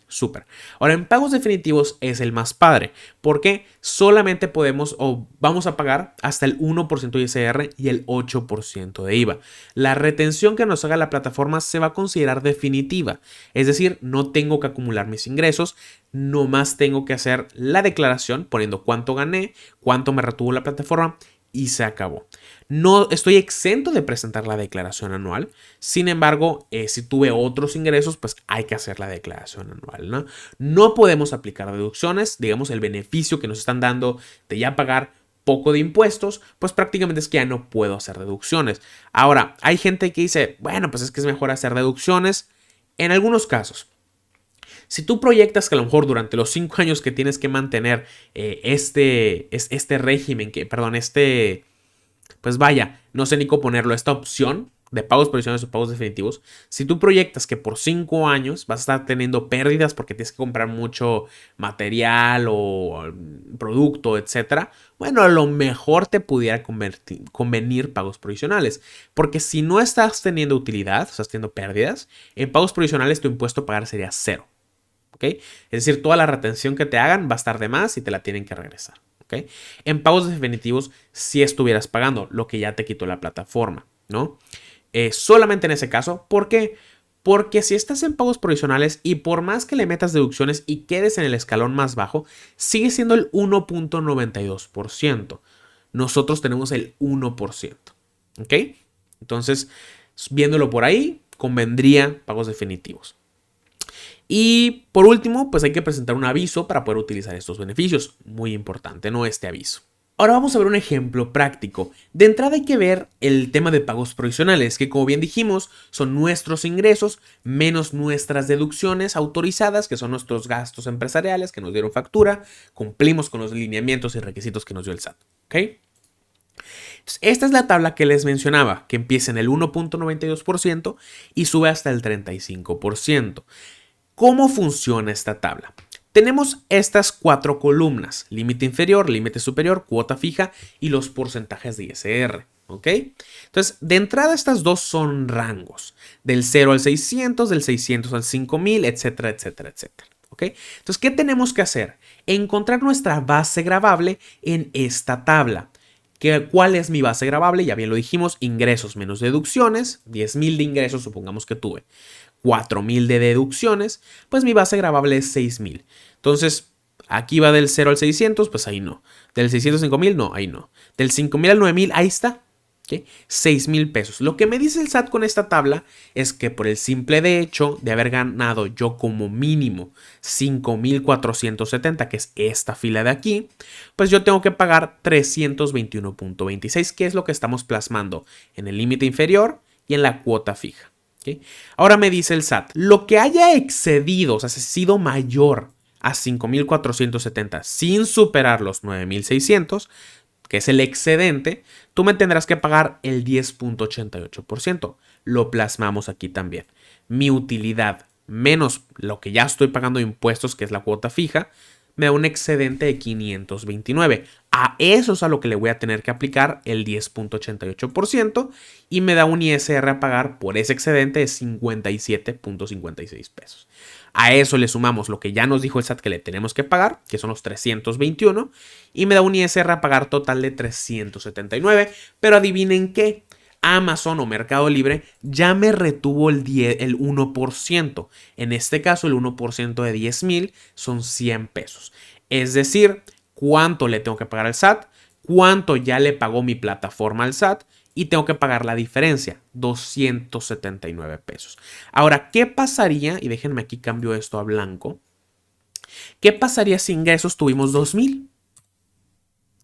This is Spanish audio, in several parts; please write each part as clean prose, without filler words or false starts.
Súper. Ahora, en pagos definitivos es el más padre, porque solamente podemos o vamos a pagar hasta el 1% de ISR y el 8% de IVA. La retención que nos haga la plataforma se va a considerar definitiva, es decir, no tengo que acumular mis ingresos, nomás tengo que hacer la declaración poniendo cuánto gané, cuánto me retuvo la plataforma y se acabó. No estoy exento de presentar la declaración anual. Sin embargo, si tuve otros ingresos, pues hay que hacer la declaración anual, ¿no? No podemos aplicar deducciones. Digamos, el beneficio que nos están dando de ya pagar poco de impuestos, pues prácticamente es que ya no puedo hacer deducciones. Ahora, hay gente que dice, bueno, pues es que es mejor hacer deducciones. En algunos casos, si tú proyectas que a lo mejor durante los 5 años que tienes que mantener este régimen, pues vaya, no sé ni cómo ponerlo, esta opción de pagos provisionales o pagos definitivos, si tú proyectas que por 5 años vas a estar teniendo pérdidas porque tienes que comprar mucho material o producto, etcétera, bueno, a lo mejor te pudiera convenir pagos provisionales, porque si no estás teniendo utilidad, estás teniendo pérdidas, en pagos provisionales tu impuesto a pagar sería cero. ¿Okay? Es decir, toda la retención que te hagan va a estar de más y te la tienen que regresar. ¿Okay? En pagos definitivos, si estuvieras pagando lo que ya te quitó la plataforma, ¿no? Solamente en ese caso, ¿por qué? Porque si estás en pagos provisionales y por más que le metas deducciones y quedes en el escalón más bajo, sigue siendo el 1.92%. Nosotros tenemos el 1%. ¿Ok? Entonces, viéndolo por ahí, convendría pagos definitivos. Y por último, pues hay que presentar un aviso para poder utilizar estos beneficios. Muy importante, ¿no? Este aviso. Ahora vamos a ver un ejemplo práctico. De entrada hay que ver el tema de pagos provisionales, que como bien dijimos, son nuestros ingresos menos nuestras deducciones autorizadas, que son nuestros gastos empresariales que nos dieron factura, cumplimos con los lineamientos y requisitos que nos dio el SAT. ¿Ok? Entonces, esta es la tabla que les mencionaba, que empieza en el 1.92% y sube hasta el 35%. ¿Cómo funciona esta tabla? Tenemos estas 4 columnas, límite inferior, límite superior, cuota fija y los porcentajes de ISR. ¿Ok? Entonces, de entrada estas dos son rangos, del 0 al 600, del 600 al 5000, etcétera, etcétera, etcétera. ¿Ok? Entonces, ¿qué tenemos que hacer? Encontrar nuestra base gravable en esta tabla. ¿Cuál es mi base gravable? Ya bien lo dijimos, ingresos menos deducciones, 10,000 de ingresos supongamos que tuve. 4,000 de deducciones, pues mi base gravable es 6,000. Entonces, aquí va del 0 al 600, pues ahí no. Del 600 a 5,000, no, ahí no. Del 5,000 al 9,000, ahí está. ¿Okay? 6,000 pesos. Lo que me dice el SAT con esta tabla es que por el simple de hecho de haber ganado yo como mínimo 5,470, que es esta fila de aquí, pues yo tengo que pagar 321.26, que es lo que estamos plasmando en el límite inferior y en la cuota fija. ¿Okay? Ahora me dice el SAT, lo que haya excedido, o sea, si ha sido mayor a 5,470 sin superar los 9,600, que es el excedente, tú me tendrás que pagar el 10.88%. Lo plasmamos aquí también. Mi utilidad menos lo que ya estoy pagando de impuestos, que es la cuota fija, me da un excedente de 529. A eso es a lo que le voy a tener que aplicar el 10.88% y me da un ISR a pagar por ese excedente de 57.56 pesos. A eso le sumamos lo que ya nos dijo el SAT que le tenemos que pagar, que son los 321, y me da un ISR a pagar total de 379. Pero adivinen qué, Amazon o Mercado Libre ya me retuvo el 1%. En este caso, el 1% de 10,000 son 100 pesos. Es decir, cuánto le tengo que pagar al SAT, cuánto ya le pagó mi plataforma al SAT y tengo que pagar la diferencia, 279 pesos. Ahora, ¿qué pasaría? Y déjenme aquí cambio esto a blanco. ¿Qué pasaría si ingresos tuvimos 2,000?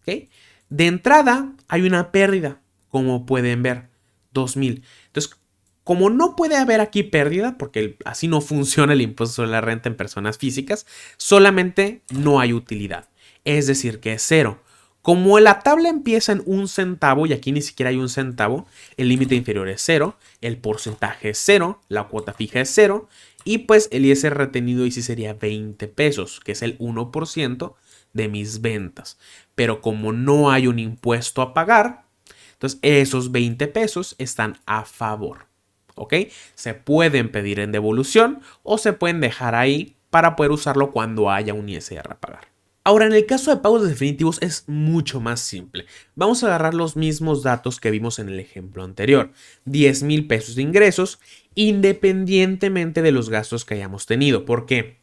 ¿Okay? De entrada hay una pérdida, como pueden ver, 2,000. Entonces, como no puede haber aquí pérdida, porque así no funciona el impuesto sobre la renta en personas físicas, solamente no hay utilidad. Es decir, que es cero. Como la tabla empieza en 1 centavo y aquí ni siquiera hay 1 centavo, el límite inferior es 0, el porcentaje es 0, la cuota fija es 0 y pues el ISR retenido y sí sería 20 pesos, que es el 1% de mis ventas. Pero como no hay un impuesto a pagar, entonces esos 20 pesos están a favor. ¿Ok? Se pueden pedir en devolución o se pueden dejar ahí para poder usarlo cuando haya un ISR a pagar. Ahora, en el caso de pagos definitivos es mucho más simple. Vamos a agarrar los mismos datos que vimos en el ejemplo anterior. 10,000 pesos de ingresos, independientemente de los gastos que hayamos tenido. ¿Por qué?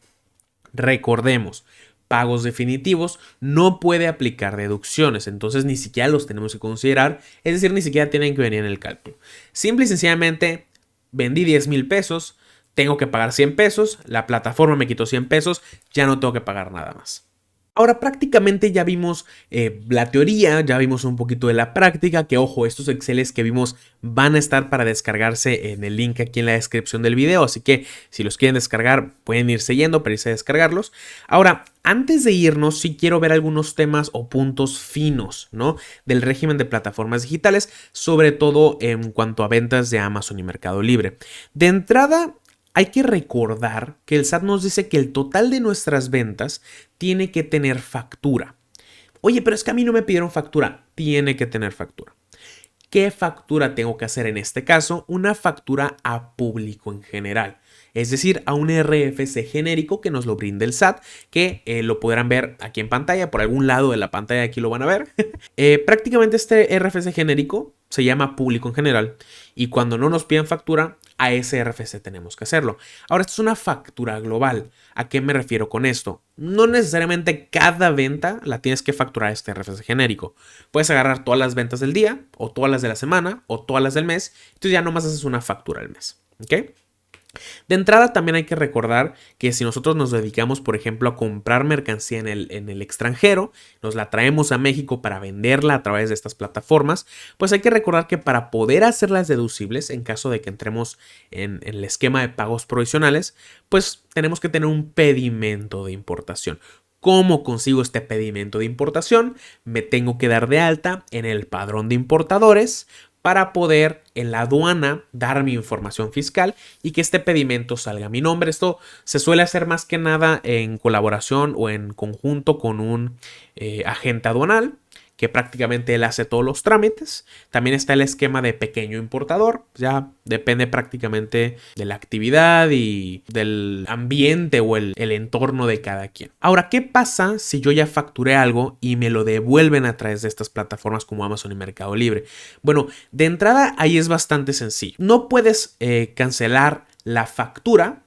Recordemos, pagos definitivos no puede aplicar deducciones, entonces ni siquiera los tenemos que considerar, es decir, ni siquiera tienen que venir en el cálculo. Simple y sencillamente, vendí 10,000 pesos, tengo que pagar 100 pesos, la plataforma me quitó 100 pesos, ya no tengo que pagar nada más. Ahora prácticamente ya vimos la teoría, ya vimos un poquito de la práctica, que ojo, estos Exceles que vimos van a estar para descargarse en el link aquí en la descripción del video, así que si los quieren descargar pueden irse yendo para irse a descargarlos. Ahora, antes de irnos, sí quiero ver algunos temas o puntos finos, ¿no? Del régimen de plataformas digitales, sobre todo en cuanto a ventas de Amazon y Mercado Libre. De entrada, hay que recordar que el SAT nos dice que el total de nuestras ventas tiene que tener factura. Oye, pero es que a mí no me pidieron factura. Tiene que tener factura. ¿Qué factura tengo que hacer en este caso? Una factura a público en general. Es decir, a un RFC genérico que nos lo brinde el SAT, que lo podrán ver aquí en pantalla, por algún lado de la pantalla aquí lo van a ver. Prácticamente este RFC genérico se llama público en general y cuando no nos piden factura, a ese RFC tenemos que hacerlo. Ahora, esto es una factura global. ¿A qué me refiero con esto? No necesariamente cada venta la tienes que facturar a este RFC genérico. Puedes agarrar todas las ventas del día, o todas las de la semana, o todas las del mes. Entonces ya nomás haces una factura al mes. ¿Ok? De entrada también hay que recordar que si nosotros nos dedicamos, por ejemplo, a comprar mercancía en el extranjero, nos la traemos a México para venderla a través de estas plataformas, pues hay que recordar que para poder hacerlas deducibles, en caso de que entremos en el esquema de pagos provisionales, pues tenemos que tener un pedimento de importación. ¿Cómo consigo este pedimento de importación? Me tengo que dar de alta en el padrón de importadores para poder en la aduana dar mi información fiscal y que este pedimento salga a mi nombre. Esto se suele hacer más que nada en colaboración o en conjunto con un agente aduanal, que prácticamente él hace todos los trámites. También está el esquema de pequeño importador, ya depende prácticamente de la actividad y del ambiente o el entorno de cada quien. Ahora, ¿qué pasa si yo ya facturé algo y me lo devuelven a través de estas plataformas como Amazon y Mercado Libre? Bueno, de entrada ahí es bastante sencillo. No puedes cancelar la factura,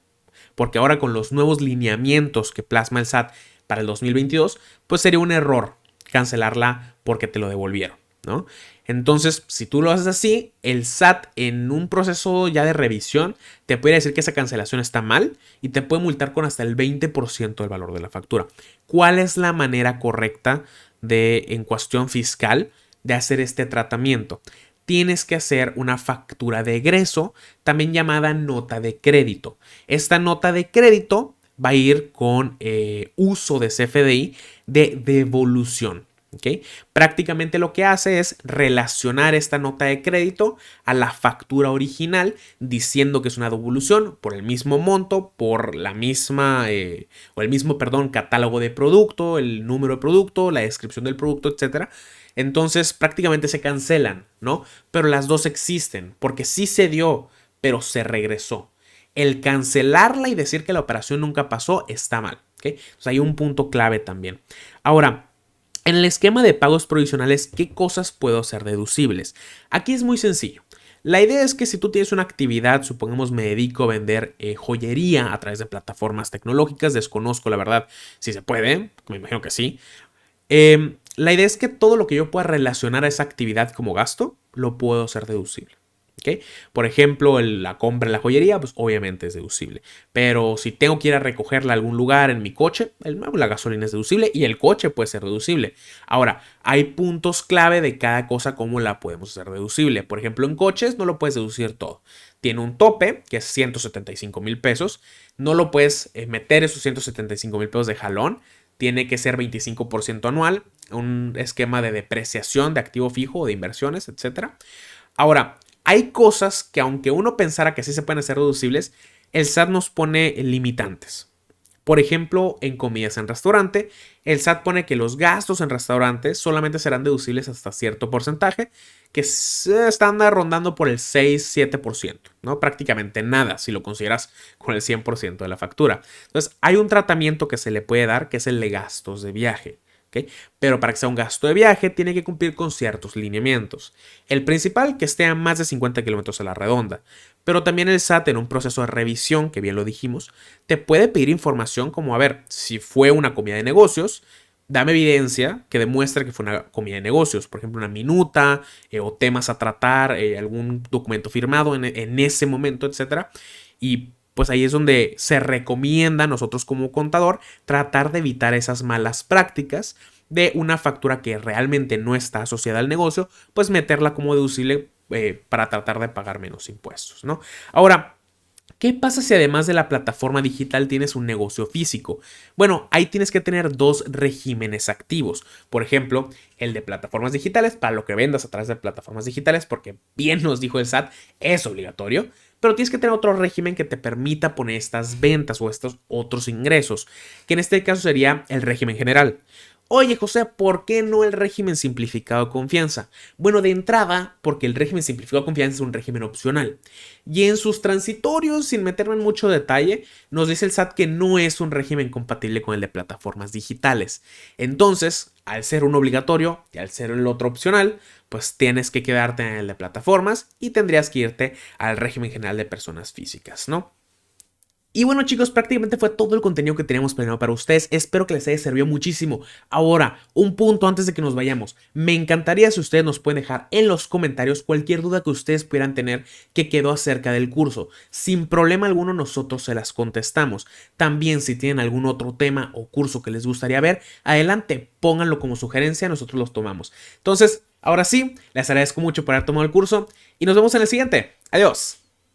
porque ahora con los nuevos lineamientos que plasma el SAT para el 2022, pues sería un error cancelarla porque te lo devolvieron, ¿no? Entonces, si tú lo haces así, el SAT en un proceso ya de revisión te puede decir que esa cancelación está mal y te puede multar con hasta el 20% del valor de la factura. ¿Cuál es la manera correcta en cuestión fiscal de hacer este tratamiento? Tienes que hacer una factura de egreso, también llamada nota de crédito. Esta nota de crédito va a ir con uso de CFDI de devolución. ¿Okay? Prácticamente lo que hace es relacionar esta nota de crédito a la factura original diciendo que es una devolución por el mismo monto, por la misma o el mismo, catálogo de producto, el número de producto, la descripción del producto, etc. Entonces prácticamente se cancelan, ¿no? Pero las dos existen porque sí se dio, pero se regresó. El cancelarla y decir que la operación nunca pasó está mal. ¿Okay? Entonces hay un punto clave también. Ahora, en el esquema de pagos provisionales, ¿qué cosas puedo hacer deducibles? Aquí es muy sencillo. La idea es que si tú tienes una actividad, supongamos me dedico a vender joyería a través de plataformas tecnológicas, desconozco la verdad si se puede, me imagino que sí. La idea es que todo lo que yo pueda relacionar a esa actividad como gasto, lo puedo hacer deducible. ¿Okay? Por ejemplo, la compra en la joyería, pues obviamente es deducible. Pero si tengo que ir a recogerla a algún lugar en mi coche, la gasolina es deducible y el coche puede ser deducible. Ahora, hay puntos clave de cada cosa cómo la podemos hacer deducible. Por ejemplo, en coches no lo puedes deducir todo. Tiene un tope, que es 175,000 pesos. No lo puedes meter esos 175,000 pesos de jalón. Tiene que ser 25% anual, un esquema de depreciación de activo fijo o de inversiones, etc. Ahora, hay cosas que aunque uno pensara que sí se pueden hacer deducibles, el SAT nos pone limitantes. Por ejemplo, en comidas en restaurante, el SAT pone que los gastos en restaurantes solamente serán deducibles hasta cierto porcentaje, que están rondando por el 6-7%, ¿no? Prácticamente nada si lo consideras con el 100% de la factura. Entonces, hay un tratamiento que se le puede dar, que es el de gastos de viaje. ¿Okay? Pero para que sea un gasto de viaje tiene que cumplir con ciertos lineamientos. El principal, que esté a más de 50 kilómetros a la redonda. Pero también el SAT, en un proceso de revisión, que bien lo dijimos, te puede pedir información como, a ver, si fue una comida de negocios, dame evidencia que demuestre que fue una comida de negocios. Por ejemplo, una minuta o temas a tratar, algún documento firmado en ese momento, etcétera. Y pues ahí es donde se recomienda a nosotros como contador tratar de evitar esas malas prácticas de una factura que realmente no está asociada al negocio, pues meterla como deducible para tratar de pagar menos impuestos, ¿no? Ahora, ¿qué pasa si además de la plataforma digital tienes un negocio físico? Bueno, ahí tienes que tener dos regímenes activos. Por ejemplo, el de plataformas digitales para lo que vendas a través de plataformas digitales, porque bien nos dijo el SAT, es obligatorio. Pero tienes que tener otro régimen que te permita poner estas ventas o estos otros ingresos, que en este caso sería el régimen general. Oye, José, ¿por qué no el régimen simplificado de confianza? Bueno, de entrada, porque el régimen simplificado de confianza es un régimen opcional. Y en sus transitorios, sin meterme en mucho detalle, nos dice el SAT que no es un régimen compatible con el de plataformas digitales. Entonces, al ser un obligatorio y al ser el otro opcional, pues tienes que quedarte en el de plataformas y tendrías que irte al régimen general de personas físicas, ¿no? Y bueno, chicos, prácticamente fue todo el contenido que teníamos planeado para ustedes. Espero que les haya servido muchísimo. Ahora, un punto antes de que nos vayamos. Me encantaría si ustedes nos pueden dejar en los comentarios cualquier duda que ustedes pudieran tener que quedó acerca del curso. Sin problema alguno, nosotros se las contestamos. También, si tienen algún otro tema o curso que les gustaría ver, adelante, pónganlo como sugerencia, nosotros los tomamos. Entonces, ahora sí, les agradezco mucho por haber tomado el curso y nos vemos en el siguiente. Adiós.